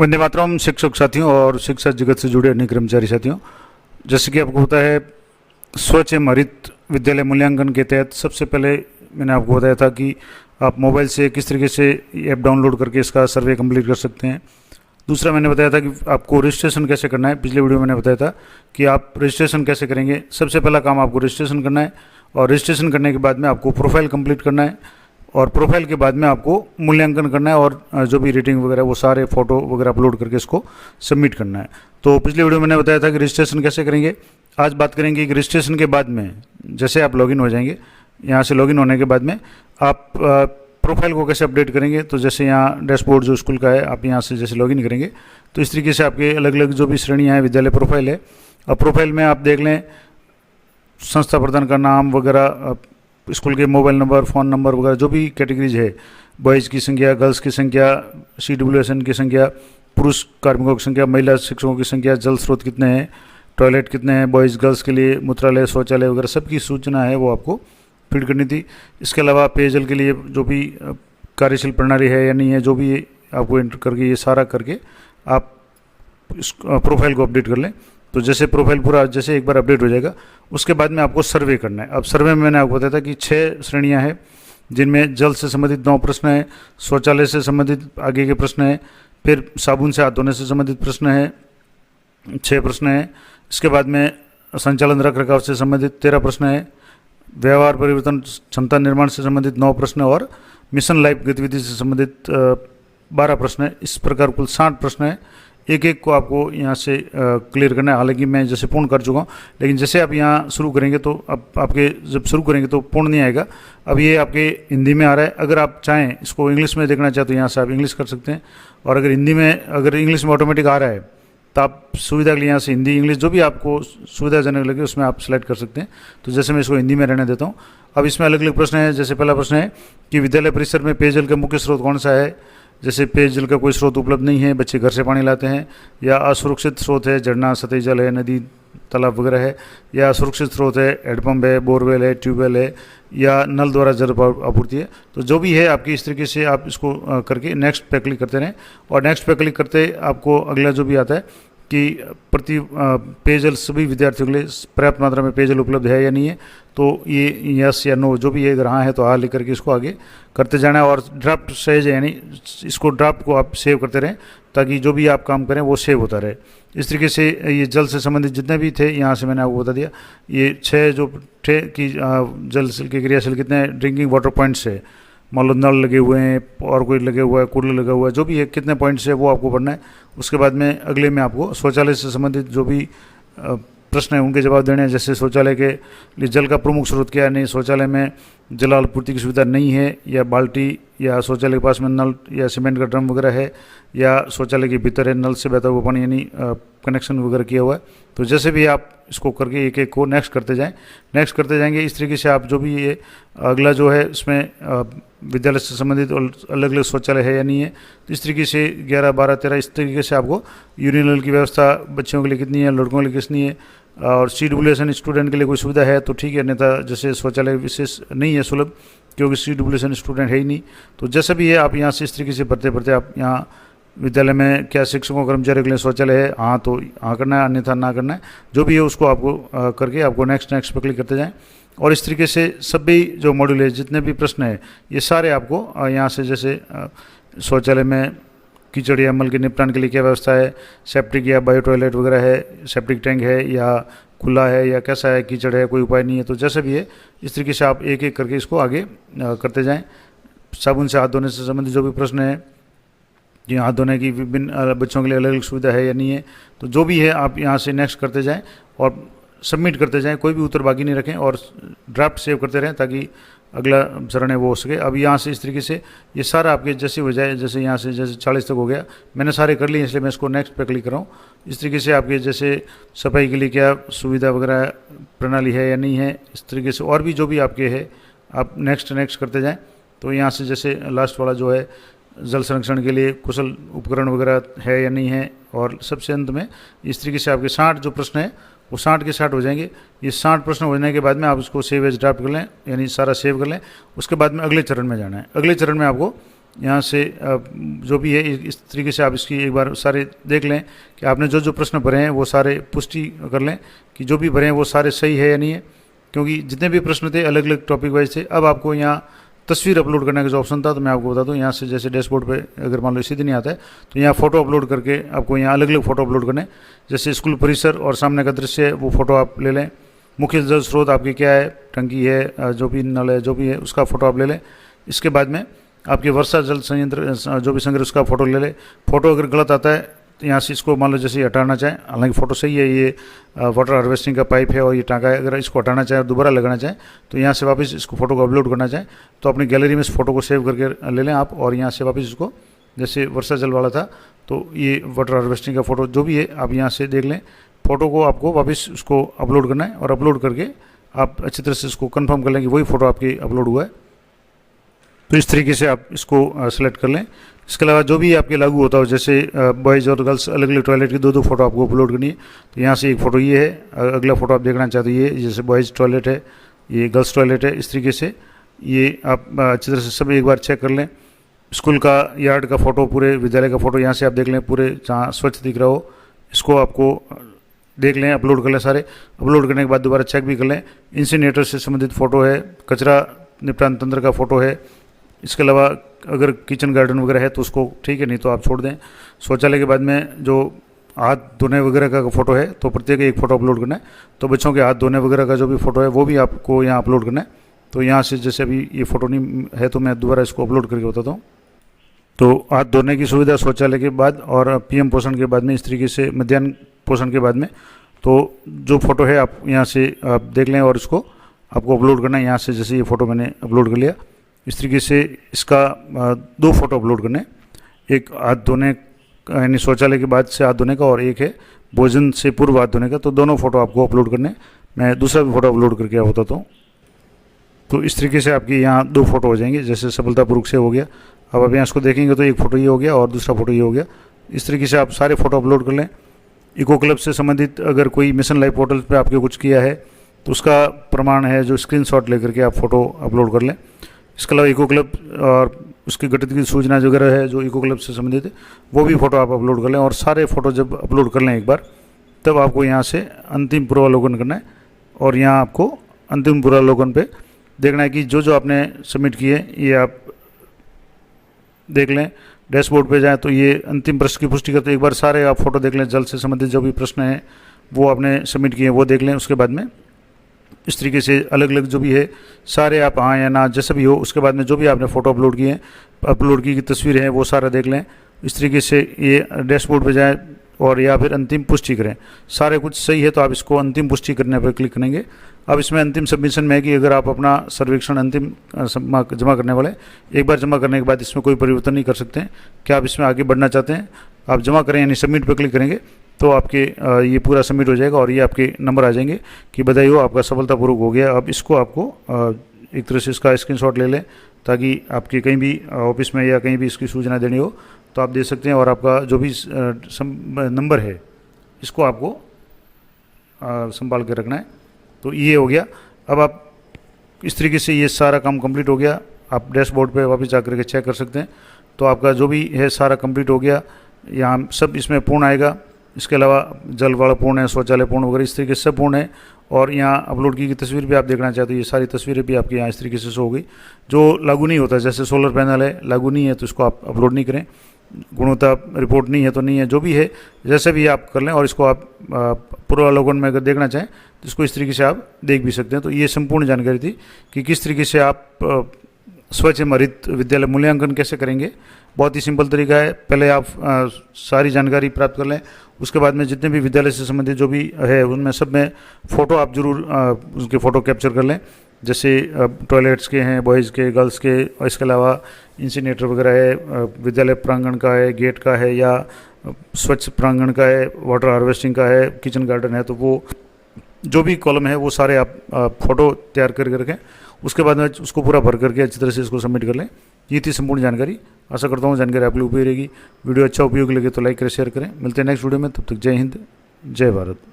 वंदे मातरम शिक्षक साथियों और शिक्षा जगत से जुड़े अन्य कर्मचारी साथियों, जैसे कि आपको पता है स्वच्छ एवं हरित विद्यालय मूल्यांकन के तहत सबसे पहले मैंने आपको बताया था कि आप मोबाइल से किस तरीके से ऐप डाउनलोड करके इसका सर्वे कंप्लीट कर सकते हैं। दूसरा मैंने बताया था कि आपको रजिस्ट्रेशन कैसे करना है। पिछले वीडियो में मैंने बताया था कि आप रजिस्ट्रेशन कैसे करेंगे। सबसे पहला काम आपको रजिस्ट्रेशन करना है और रजिस्ट्रेशन करने के बाद में आपको प्रोफाइल कंप्लीट करना है और प्रोफाइल के बाद में आपको मूल्यांकन करना है और जो भी रेटिंग वगैरह वो सारे फोटो वगैरह अपलोड करके इसको सबमिट करना है। तो पिछले वीडियो में मैंने बताया था कि रजिस्ट्रेशन कैसे करेंगे। आज बात करेंगे कि रजिस्ट्रेशन के बाद में जैसे आप लॉगिन हो जाएंगे, यहाँ से लॉगिन होने के बाद में आप प्रोफाइल को कैसे अपडेट करेंगे। तो जैसे यहाँ डैशबोर्ड जो स्कूल का है, आप यहाँ से जैसे लॉगिन करेंगे तो इस तरीके से आपके अलग अलग जो भी श्रेणियाँ हैं विद्यालय प्रोफाइल है। अब प्रोफाइल में आप देख लें संस्था प्रधान का नाम वगैरह, स्कूल के मोबाइल नंबर, फ़ोन नंबर वगैरह जो भी कैटेगरीज है, बॉयज़ की संख्या, गर्ल्स की संख्या, CWSN की संख्या, पुरुष कार्मिकों की संख्या, महिला शिक्षकों की संख्या, जल स्रोत कितने हैं, टॉयलेट कितने हैं बॉयज़ गर्ल्स के लिए, मूत्रालय शौचालय वगैरह सबकी सूचना है वो आपको फीड करनी थी। इसके अलावा पेयजल के लिए जो भी कार्यशील प्रणाली है या नहीं है, जो भी आपको एंटर करके ये सारा करके आप इस प्रोफाइल को अपडेट कर लें। तो जैसे प्रोफाइल पूरा जैसे एक बार अपडेट हो जाएगा उसके बाद में आपको सर्वे करना है। अब सर्वे में मैंने आपको बताया था कि 6 श्रेणियां हैं जिनमें जल से संबंधित 9 प्रश्न हैं, शौचालय से संबंधित आगे के प्रश्न हैं, फिर साबुन से हाथ धोने से संबंधित प्रश्न है 6 प्रश्न हैं। इसके बाद में संचालन रख रखाव से संबंधित 13 प्रश्न है, व्यवहार परिवर्तन क्षमता निर्माण से संबंधित 9 प्रश्न और मिशन लाइफ गतिविधि से संबंधित 12 प्रश्न है। इस प्रकार कुल 60 प्रश्न है। एक एक को आपको यहाँ से क्लियर करना है। हालांकि मैं जैसे पूर्ण कर चुका हूँ, लेकिन जैसे आप यहाँ शुरू करेंगे तो अब आपके जब शुरू करेंगे तो पूर्ण नहीं आएगा। अब ये आपके हिंदी में आ रहा है। अगर आप चाहें इसको इंग्लिश में देखना चाहें तो यहाँ से आप इंग्लिश कर सकते हैं, और अगर हिंदी में अगर इंग्लिश में ऑटोमेटिक आ रहा है तो आप सुविधा के लिए यहाँ से हिंदी इंग्लिश जो भी आपको सुविधाजनक लगे उसमें आप सेलेक्ट कर सकते हैं। तो जैसे मैं इसको हिंदी में रहने देता हूँ। अब इसमें अलग अलग प्रश्न है। जैसे पहला प्रश्न है कि विद्यालय परिसर में पेयजल का मुख्य स्रोत कौन सा है। जैसे पेयजल का कोई स्रोत उपलब्ध नहीं है, बच्चे घर से पानी लाते हैं, या असुरक्षित स्रोत है, झरना, सतही जल है, नदी तालाब वगैरह है, या सुरक्षित स्रोत है, हैंडपम्प है, बोरवेल है, ट्यूबवेल है, या नल द्वारा जल आपूर्ति है। तो जो भी है आपकी इस तरीके से आप इसको करके नेक्स्ट पे क्लिक करते रहें। और नेक्स्ट पे क्लिक करते आपको अगला जो भी आता है कि प्रति पेयजल सभी विद्यार्थियों के लिए पर्याप्त मात्रा में पेयजल उपलब्ध है या नहीं है, तो ये यस या नो जो भी ये अगर हाँ है तो हाँ लिख करके इसको आगे करते जाना है। और ड्राफ्ट सहेज है, यानी इसको ड्राफ्ट को आप सेव करते रहें ताकि जो भी आप काम करें वो सेव होता रहे। इस तरीके से ये जल से संबंधित जितने भी थे यहाँ से मैंने आपको बता दिया। ये 6 जो थे कि जल के क्रियाशील कितने ड्रिंकिंग वाटर पॉइंट्स है, मान लो नल लगे हुए हैं और कोई लगे हुआ है, कूलर लगा हुआ है, जो भी है कितने पॉइंट्स है वो आपको पढ़ना है। उसके बाद में अगले में आपको शौचालय से संबंधित जो भी प्रश्न है उनके जवाब देने हैं। जैसे शौचालय के लिए जल का प्रमुख स्रोत क्या है, नहीं शौचालय में जल आपूर्ति की सुविधा नहीं है, या बाल्टी या शौचालय के पास में नल या सीमेंट का ड्रम वगैरह है, या शौचालय के भीतर है नल से बहता हुआ पानी यानी कनेक्शन वगैरह किया हुआ है। तो जैसे भी आप इसको करके एक एक को नेक्स्ट करते जाएं, नेक्स्ट करते जाएंगे। इस तरीके से आप जो भी ये अगला जो है इसमें विद्यालय से संबंधित अलग अलग शौचालय है या नहीं है, तो इस तरीके से 11, 12, 13 इस तरीके से आपको यूरिनल की व्यवस्था बच्चों के लिए कितनी है, लड़कों के लिए कितनी है, और CWSN स्टूडेंट के लिए कोई सुविधा है तो ठीक है, अन्यथा जैसे शौचालय विशेष नहीं है सुलभ क्योंकि CWSN स्टूडेंट है ही नहीं। तो जैसा भी है आप यहाँ से इस तरीके से पढ़ते पढ़ते आप यहाँ विद्यालय में क्या शिक्षकों कर्मचारियों के लिए शौचालय है, हाँ तो हाँ करना है, अन्यथा ना करना है। जो भी है उसको आपको करके आपको नेक्स्ट नेक्स्ट पर क्लिक करते जाएँ। और इस तरीके से सभी जो मॉड्यूल है जितने भी प्रश्न है ये सारे आपको यहाँ से जैसे शौचालय में कीचड़ या मल के निपटान के लिए क्या व्यवस्था है, सेप्टिक या बायो टॉयलेट वगैरह है, सेप्टिक टैंक है या खुला है या कैसा है, कीचड़ है, कोई उपाय नहीं है, तो जैसे भी है इस तरीके से आप एक एक करके इसको आगे करते जाएं। साबुन से हाथ धोने से संबंधित जो भी प्रश्न है कि हाथ धोने की विभिन्न बच्चों के लिए अलग अलग सुविधा है या नहीं है, तो जो भी है आप यहाँ से नेक्स्ट करते जाएँ और सबमिट करते जाएं। कोई भी उत्तर बाकी नहीं रखें और ड्राफ्ट सेव करते रहें ताकि अगला चरण है वो हो सके। अब यहाँ से इस तरीके से ये सारा आपके जैसे हो जाए, जैसे यहाँ से जैसे 40 तक हो गया, मैंने सारे कर लिए इसलिए मैं इसको नेक्स्ट पे क्लिक कर रहा हूँ। इस तरीके से आपके जैसे सफाई के लिए क्या सुविधा वगैरह प्रणाली है या नहीं है, इस तरीके से और भी जो भी आपके है आप नेक्स्ट नेक्स्ट करते जाएँ। तो यहाँ से जैसे लास्ट वाला जो है जल संरक्षण के लिए कुशल उपकरण वगैरह है या नहीं है, और सबसे अंत में इस तरीके से आपके 60 जो प्रश्न है वो 60 के 60 हो जाएंगे। ये 60 प्रश्न हो जाने के बाद में आप इसको सेव एज ड्राफ्ट कर लें, यानी सारा सेव कर लें। उसके बाद में अगले चरण में जाना है। अगले चरण में आपको यहाँ से जो भी है इस तरीके से आप इसकी एक बार सारे देख लें कि आपने जो जो प्रश्न भरे हैं वो सारे पुष्टि कर लें कि जो भी भरे हैं वो सारे सही है या नहीं है, क्योंकि जितने भी प्रश्न थे अलग अलग टॉपिक वाइज थे। अब आपको यहाँ तस्वीर अपलोड करने का जो ऑप्शन था, तो मैं आपको बता दूं, यहाँ से जैसे डैशबोर्ड पे अगर मान लो इसी दिन आता है तो यहाँ फ़ोटो अपलोड करके आपको यहाँ अलग अलग फ़ोटो अपलोड करने, जैसे स्कूल परिसर और सामने का दृश्य है वो फ़ोटो आप ले लें। मुख्य जल स्रोत आपकी क्या है, टंकी है, जो भी नल है, जो भी है उसका फ़ोटो आप ले लें। इसके बाद में आपके वर्षा जल संयंत्र जो भी संग्रह उसका फ़ोटो ले लें। फ़ोटो अगर गलत आता है तो यहाँ से इसको मान लो जैसे हटाना चाहें, हालांकि फ़ोटो सही है, ये वाटर हार्वेस्टिंग का पाइप है और ये टाँका है, अगर इसको हटाना चाहें और दोबारा लगाना चाहें तो यहाँ से वापस इसको फ़ोटो को अपलोड करना चाहें तो अपनी गैलरी में इस फ़ोटो को सेव करके ले लें आप, और यहाँ से वापस इसको, जैसे वर्षा जल वाला था तो ये वाटर हार्वेस्टिंग का फ़ोटो जो भी है आप यहाँ से देख लें। फ़ोटो को आपको वापस उसको अपलोड करना है और अपलोड करके आप अच्छी तरह से इसको कंफर्म कर लें कि वही फ़ोटो आपकी अपलोड हुआ है। तो इस तरीके से आप इसको सेलेक्ट कर लें। इसके अलावा जो भी आपके लागू होता हो, जैसे बॉयज़ और गर्ल्स अलग अलग टॉयलेट की दो दो फोटो आपको अपलोड करनी है, तो यहाँ से एक फ़ोटो ये है, अगला फ़ोटो आप देखना चाहते हो ये, जैसे बॉयज़ टॉयलेट है, ये गर्ल्स टॉयलेट है। इस तरीके से ये आप अच्छी तरह से सब एक बार चेक कर लें। स्कूल का यार्ड का फ़ोटो, पूरे विद्यालय का फ़ोटो यहाँ से आप देख लें, पूरे जहाँ स्वच्छ दिख रहा हो इसको आपको देख लें, अपलोड कर लें सारे। अपलोड करने के बाद दोबारा चेक भी कर लें। इंसिनेटर से संबंधित फ़ोटो है, कचरा निपटान तंत्र का फ़ोटो है। इसके अलावा अगर किचन गार्डन वगैरह है तो उसको ठीक है, नहीं तो आप छोड़ दें। शौचालय के बाद में जो हाथ धोने वगैरह का फ़ोटो है तो प्रत्येक एक फ़ोटो अपलोड करना है। तो बच्चों के हाथ धोने वगैरह का जो भी फ़ोटो है वो भी आपको यहाँ अपलोड करना है। तो यहाँ से जैसे अभी ये फ़ोटो नहीं है तो मैं दोबारा इसको अपलोड करके बताता हूँ। तो हाथ धोने की सुविधा शौचालय के बाद और पीएम पोषण के बाद में, इस तरीके से मध्याह्न पोषण के बाद में, तो जो फ़ोटो है आप यहाँ से आप देख लें और इसको आपको अपलोड करना है। यहाँ से जैसे ये फ़ोटो मैंने अपलोड कर लिया, इस तरीके से इसका दो फ़ोटो अपलोड करने, एक हाथ धोने यानी शौचालय के बाद से हाथ धोने का और एक है भोजन से पूर्व हाथ धोने का। तो दोनों फ़ोटो आपको अपलोड करने, मैं दूसरा भी फ़ोटो अपलोड करके बताता हूँ। तो इस तरीके से आपके यहाँ दो फ़ोटो हो जाएंगे, जैसे सफलतापूर्वक से हो गया। अब आप यहाँ इसको देखेंगे तो एक फ़ोटो ये हो गया और दूसरा फ़ोटो ये हो गया। इस तरीके से आप सारे फ़ोटो अपलोड कर लें। इको क्लब से संबंधित अगर कोई मिशन लाइफ पोर्टल पे आपके कुछ किया है तो उसका प्रमाण है जो स्क्रीनशॉट लेकर के आप फ़ोटो अपलोड कर लें। इसके अलावा इको क्लब और उसकी गठित की सूचना वगैरह है जो इको क्लब से संबंधित है वो भी फ़ोटो आप अपलोड कर लें। और सारे फ़ोटो जब अपलोड कर लें एक बार, तब आपको यहाँ से अंतिम पूर्वावलोकन करना है और यहाँ आपको अंतिम पूर्वावलोकन पे देखना है कि जो जो आपने सबमिट किए ये आप देख लें। डैशबोर्ड पे जाएं तो ये अंतिम प्रश्न की पुष्टि करते एक बार सारे आप फ़ोटो देख लें। जल से संबंधित जो भी प्रश्न हैं वो आपने सबमिट किए वो देख लें। उसके बाद में इस तरीके से अलग अलग जो भी है सारे आप हाँ या ना जैसा भी हो, उसके बाद में जो भी आपने फ़ोटो अपलोड किए हैं, अपलोड की तस्वीरें हैं वो सारा देख लें। इस तरीके से ये डैशबोर्ड पे जाएं और या फिर अंतिम पुष्टि करें। सारे कुछ सही है तो आप इसको अंतिम पुष्टि करने पर क्लिक करेंगे। अब इसमें अंतिम सबमिशन में है कि अगर आप अपना सर्वेक्षण अंतिम जमा करने वाले एक बार जमा करने के बाद इसमें कोई परिवर्तन नहीं कर सकते हैं। क्या आप इसमें आगे बढ़ना चाहते हैं, आप जमा करें यानी सबमिट पर क्लिक करेंगे तो आपके ये पूरा सबमिट हो जाएगा और ये आपके नंबर आ जाएंगे कि बधाई हो, आपका सफलतापूर्वक हो गया। अब इसको आपको एक तरह से इसका स्क्रीनशॉट ले लें ताकि आपके कहीं भी ऑफिस में या कहीं भी इसकी सूचना देनी हो तो आप दे सकते हैं। और आपका जो भी नंबर है इसको आपको संभाल के रखना है। तो ये हो गया। अब आप इस तरीके से ये सारा काम कंप्लीट हो गया। आप डैशबोर्ड पे वापस जा करके चेक कर सकते हैं। तो आपका जो भी है सारा कंप्लीट हो गया। यहाँ सब इसमें पूर्ण आएगा। इसके अलावा जल वाला पूर्ण है, शौचालय पूर्ण वगैरह इस तरीके से सब पूर्ण है। और यहाँ अपलोड की तस्वीर भी आप देखना चाहते हो, ये सारी तस्वीरें भी आपके यहाँ इस तरीके से शो हो गई। जो लागू नहीं होता, जैसे सोलर पैनल है लागू नहीं है तो इसको आप अपलोड नहीं करें। गुणवत्ता रिपोर्ट नहीं है तो नहीं है, जो भी है जैसे भी आप कर लें। और इसको आप पूर्वावलोकन में अगर देखना चाहें तो इसको इस तरीके से आप देख भी सकते हैं। तो ये संपूर्ण जानकारी थी कि किस तरीके से आप स्वच्छ हरित विद्यालय मूल्यांकन कैसे करेंगे। बहुत ही सिंपल तरीका है। पहले आप सारी जानकारी प्राप्त कर लें, उसके बाद में जितने भी विद्यालय से संबंधित जो भी है उनमें सब में फ़ोटो आप जरूर उसके फ़ोटो कैप्चर कर लें। जैसे टॉयलेट्स के हैं, बॉयज़ के, गर्ल्स के, और इसके अलावा इंसिनेटर वगैरह है, विद्यालय प्रांगण का है, गेट का है या स्वच्छ प्रांगण का है, वाटर हार्वेस्टिंग का है, किचन गार्डन है, तो वो जो भी कॉलम है वो सारे आप फ़ोटो तैयार करके रखें। उसके बाद में उसको पूरा भर करके अच्छी तरह से इसको सबमिट कर लें। ये थी संपूर्ण जानकारी। आशा करता हूँ जानकारी आप लोग उपयोगी रहेगी। वीडियो अच्छा उपयोगी लगे तो लाइक करें, शेयर करें। मिलते हैं नेक्स्ट वीडियो में, तब तक जय हिंद, जय भारत।